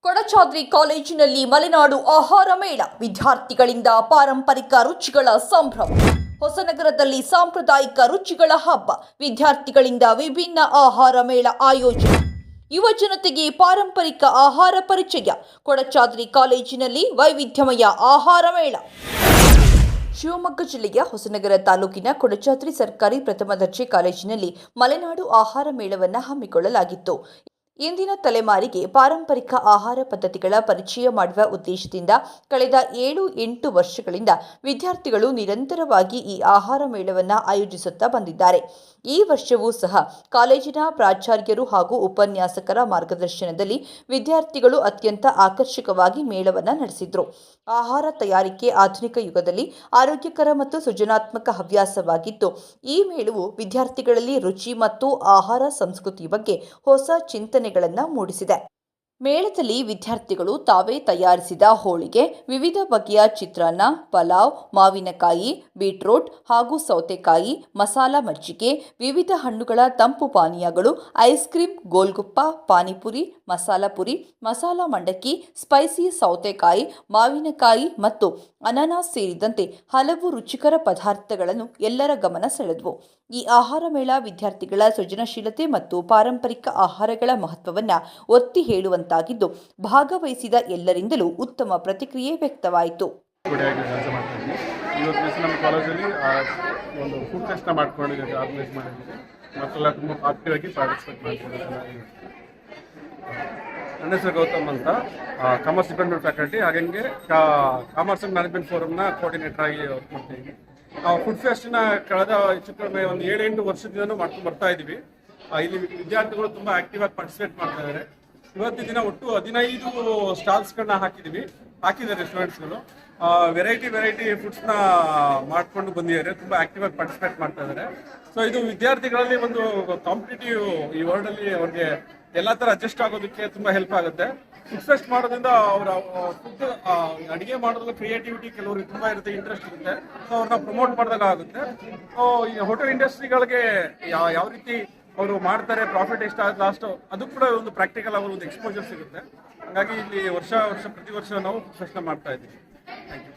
ಕೊಡಚಾದ್ರಿ ಕಾಲೇಜಿನಲ್ಲಿ ಮಲೆನಾಡು ಆಹಾರ ಮೇಳ, ವಿದ್ಯಾರ್ಥಿಗಳಿಂದ ಪಾರಂಪರಿಕ ರುಚಿಗಳ ಸಂಭ್ರಮ. ಹೊಸನಗರದಲ್ಲಿ ಸಾಂಪ್ರದಾಯಿಕ ರುಚಿಗಳ ಹಬ್ಬ, ವಿದ್ಯಾರ್ಥಿಗಳಿಂದ ವಿಭಿನ್ನ ಆಹಾರ ಮೇಳ ಆಯೋಜನೆ. ಯುವ ಜನತೆಗೆ ಪಾರಂಪರಿಕ ಆಹಾರ ಪರಿಚಯ. ಕೊಡಚಾದ್ರಿ ಕಾಲೇಜಿನಲ್ಲಿ ವೈವಿಧ್ಯಮಯ ಆಹಾರ ಮೇಳ. ಶಿವಮೊಗ್ಗ ಜಿಲ್ಲೆಯ ಹೊಸನಗರ ತಾಲೂಕಿನ ಕೊಡಚಾದ್ರಿ ಸರ್ಕಾರಿ ಪ್ರಥಮ ದರ್ಜೆ ಕಾಲೇಜಿನಲ್ಲಿ ಮಲೆನಾಡು ಆಹಾರ ಮೇಳವನ್ನು ಹಮ್ಮಿಕೊಳ್ಳಲಾಗಿತ್ತು. ಇಂದಿನ ತಲೆಮಾರಿಗೆ ಪಾರಂಪರಿಕ ಆಹಾರ ಪದ್ಧತಿಗಳ ಪರಿಚಯ ಮಾಡುವ ಉದ್ದೇಶದಿಂದ ಕಳೆದ 7-8 ವರ್ಷಗಳಿಂದ ವಿದ್ಯಾರ್ಥಿಗಳು ನಿರಂತರವಾಗಿ ಈ ಆಹಾರ ಮೇಳವನ್ನು ಆಯೋಜಿಸುತ್ತಾ ಬಂದಿದ್ದಾರೆ. ಈ ವರ್ಷವೂ ಸಹ ಕಾಲೇಜಿನ ಪ್ರಾಚಾರ್ಯರು ಹಾಗೂ ಉಪನ್ಯಾಸಕರ ಮಾರ್ಗದರ್ಶನದಲ್ಲಿ ವಿದ್ಯಾರ್ಥಿಗಳು ಅತ್ಯಂತ ಆಕರ್ಷಕವಾಗಿ ಮೇಳವನ್ನು ನಡೆಸಿದರು. ಆಹಾರ ತಯಾರಿಕೆ ಆಧುನಿಕ ಯುಗದಲ್ಲಿ ಆರೋಗ್ಯಕರ ಮತ್ತು ಸೃಜನಾತ್ಮಕ ಹವ್ಯಾಸವಾಗಿದ್ದು, ಈ ಮೇಳವು ವಿದ್ಯಾರ್ಥಿಗಳಲ್ಲಿ ರುಚಿ ಮತ್ತು ಆಹಾರ ಸಂಸ್ಕೃತಿ ಬಗ್ಗೆ ಹೊಸ ಚಿಂತನೆಗಳನ್ನು ಮೂಡಿಸಿದೆ. ಮೇಳದಲ್ಲಿ ವಿದ್ಯಾರ್ಥಿಗಳು ತಾವೇ ತಯಾರಿಸಿದ ಹೋಳಿಗೆ, ವಿವಿಧ ಬಗೆಯ ಚಿತ್ರಾನ್ನ, ಪಲಾವ್, ಮಾವಿನಕಾಯಿ, ಬೀಟ್ರೂಟ್ ಹಾಗೂ ಸೌತೆಕಾಯಿ, ಮಸಾಲ ಮಜ್ಜಿಗೆ, ವಿವಿಧ ಹಣ್ಣುಗಳ ತಂಪು ಪಾನೀಯಗಳು, ಐಸ್ ಕ್ರೀಮ್, ಗೋಲ್ಗುಪ್ಪ, ಪಾನಿಪುರಿ, ಮಸಾಲ ಪುರಿ, ಮಸಾಲ ಮಂಡಕ್ಕಿ, ಸ್ಪೈಸಿ ಸೌತೆಕಾಯಿ, ಮಾವಿನಕಾಯಿ ಮತ್ತು ಅನಾನಸ್ ಸೇರಿದಂತೆ ಹಲವು ರುಚಿಕರ ಪದಾರ್ಥಗಳನ್ನು ಎಲ್ಲರ ಗಮನ ಸೆಳೆದವು. ಈ ಆಹಾರ ಮೇಳ ವಿದ್ಯಾರ್ಥಿಗಳ ಸೃಜನಶೀಲತೆ ಮತ್ತು ಪಾರಂಪರಿಕ ಆಹಾರಗಳ ಮಹತ್ವವನ್ನು ಒತ್ತಿ ಹೇಳುವಂತಾಗಿದ್ದು, ಭಾಗವಹಿಸಿದ ಎಲ್ಲರಿಂದಲೂ ಉತ್ತಮ ಪ್ರತಿಕ್ರಿಯೆ ವ್ಯಕ್ತವಾಯಿತು. ಇವತ್ತು ನಮ್ಮ ಕಾಲೇಜಲ್ಲಿ ಒಂದು ಫುಡ್ ಫೆಸ್ಟ್ನ ಮಾಡ್ಕೊಂಡಿದ್ದೀವಿ, ಆರ್ಗನೈಸ್ ಮಾಡಿದ್ದೀವಿ. ಮಕ್ಕಳೆಲ್ಲ ತುಂಬ ಆಕ್ಟಿವ್ ಆಗಿ ಪಾರ್ಟಿಸಿಪೇಟ್ ಮಾಡ್ಕೊಂಡಿದ್ದಾರೆ. ನನ್ನ ಹೆಸರು ಗೌತಮ್ ಅಂತ, ಕಾಮರ್ಸ್ ಡಿಪಾರ್ಟ್ಮೆಂಟ್ ಫ್ಯಾಕಲ್ಟಿ, ಹಾಗೆ ಕಾಮರ್ಸ್ ಅಂಡ್ ಮ್ಯಾನೇಜ್ಮೆಂಟ್ ಫೋರಮ್ನ ಕೋಆರ್ಡಿನೇಟರ್ ಆಗಿ ವರ್ಕ್ ಮಾಡ್ತೀವಿ. ಫುಡ್ ಫೆಸ್ಟ್ನ ಕಳೆದ ಒಂದು 7-8 ವರ್ಷದಿಂದನೂ ಮಾಡ್ಕೊಂಡು ಬರ್ತಾ ಇದ್ದೀವಿ. ಇಲ್ಲಿ ವಿದ್ಯಾರ್ಥಿಗಳು ತುಂಬ ಆಕ್ಟಿವ್ ಆಗಿ ಪಾರ್ಟಿಸಿಪೇಟ್ ಮಾಡ್ತಾ ಇದ್ದಾರೆ. ಇವತ್ತಿನ ದಿನ ಒಟ್ಟು 15 ಸ್ಟಾಲ್ಸ್ಗಳನ್ನ ಹಾಕಿದ್ದಾರೆ ಸ್ಟೂಡೆಂಟ್ಸ್ಗಳು. ವೆರೈಟಿ ಫುಡ್ಸ್ನ ಮಾಡ್ಕೊಂಡು ಬಂದಿದ್ದಾರೆ. ತುಂಬ ಆಕ್ಟಿವ್ ಆಗಿ ಪಾರ್ಟಿಸಿಪೇಟ್ ಮಾಡ್ತಾ ಇದ್ದಾರೆ. ಸೊ ಇದು ವಿದ್ಯಾರ್ಥಿಗಳಲ್ಲಿ ಒಂದು ಕಾಂಪಿಟೇಟಿವ್ ಈ ವರ್ಲ್ಡಲ್ಲಿ ಅವ್ರಿಗೆ ಎಲ್ಲ ಥರ ಅಡ್ಜಸ್ಟ್ ಆಗೋದಕ್ಕೆ ತುಂಬ ಹೆಲ್ಪ್ ಆಗುತ್ತೆ. ಫುಡ್ ಫೆಸ್ಟ್ ಮಾಡೋದ್ರಿಂದ ಅವರ ಫುಡ್ ಅಡುಗೆ ಮಾಡೋದ್ರಲ್ಲಿ ಕ್ರಿಯೇಟಿವಿಟಿ ಕೆಲವರಿಗೆ ತುಂಬ ಇರುತ್ತೆ, ಇಂಟ್ರೆಸ್ಟ್ ಇರುತ್ತೆ. ಸೊ ಅವ್ರನ್ನ ಪ್ರಮೋಟ್ ಮಾಡಿದಾಗ ಆಗುತ್ತೆ. ಸೊ ಈ ಹೋಟೆಲ್ ಇಂಡಸ್ಟ್ರಿಗಳಿಗೆ ಯಾವ ರೀತಿ ಅವರು ಮಾಡ್ತಾರೆ, ಪ್ರಾಫಿಟ್ ಎಷ್ಟಾಗುತ್ತೆ ಲಾಸ್ಟ್, ಅದು ಕೂಡ ಒಂದು ಪ್ರಾಕ್ಟಿಕಲ್ ಆಗಿ ಒಂದು ಎಕ್ಸ್ಪೋಜರ್ ಸಿಗುತ್ತೆ. ಹಾಗಾಗಿ ಇಲ್ಲಿ ಪ್ರತಿ ವರ್ಷ ನಾವು ಫುಡ್ ಫೆಸ್ಟ್ನ ಮಾಡ್ತಾ ಇದ್ದೀವಿ. Thank you.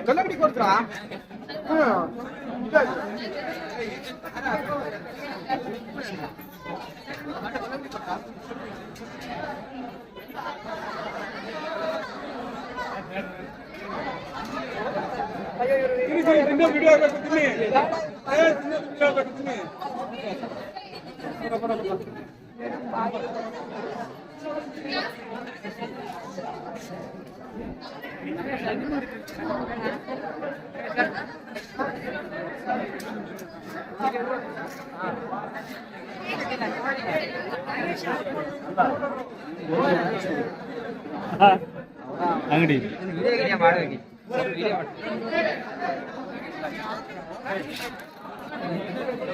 ಕಲ್ಲಂಗಡಿ ಕೊಡ್ತೀರಾ? ವಿಡಿಯೋ ಹಾಕುತ್ತೀನಿ. ಅಂಗಡಿ